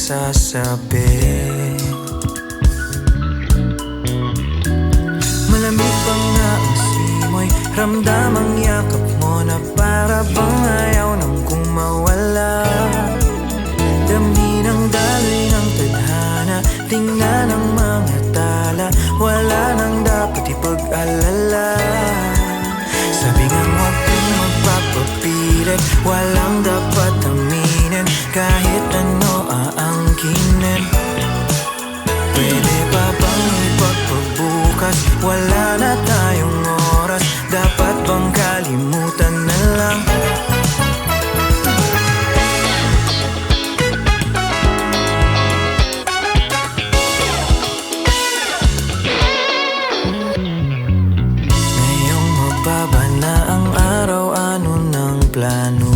sasabi. Malamig bang na ang simoy, ramdam ang yakap mo na para bang ayaw nang kung mawala. Damhin ang daloy ng tadhana, tingnan ang mga tala, wala nang dapat ipag-alala. Sabi nga huwag kang magpapapilit, walang dapat aminin, kahit ano aangkinin. Pwede pa bang ipagpabukas, wala na tayong oras, dapat bang kalimutan na lang? Ngayong mababa na ang araw, ano ng plano?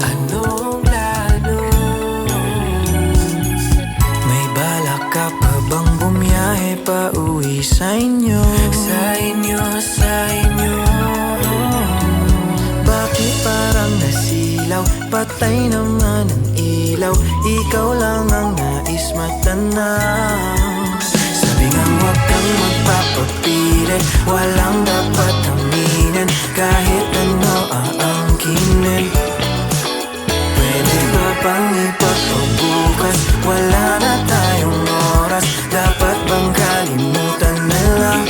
Anong plano? May balak ka pa bang bumiyahe pa uwi sa inyo? Sa inyo, sa inyo. Bakit parang nasilaw? Patay naman ang ilaw, ikaw lang ang nais matanaw. Sabi nga huwag kang magpapapilit, walang dapat aminin, kahit ano aangkinin. Pwede ba bang ipagpabukas, wala na tayong oras, dapat bang kalimutan na lang?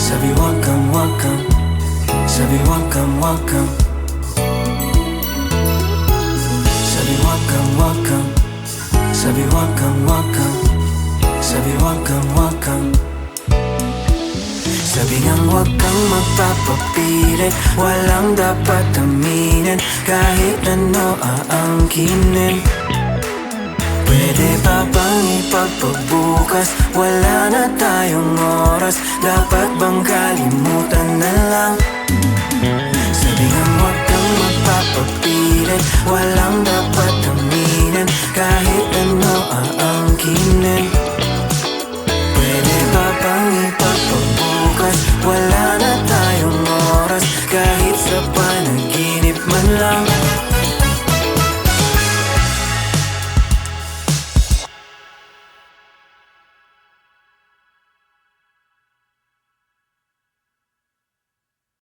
Sabi huwag kang, huwag kang, sabi huwag kang, huwag kang, sabi huwag kang, huwag kang, sabi huwag kang, huwag kang, sabi huwag kang, huwag kang. Sabi nga huwag kang magpapapilit, walang dapat aminin, kahit ano aangkinin. Pwede pa bang ipagpabukas, wala na tayong oras, dapat bang kalimutan na lang? Sabi nga huwag kang magpapapilit, walang dapat aminin, kahit ano aangkinin.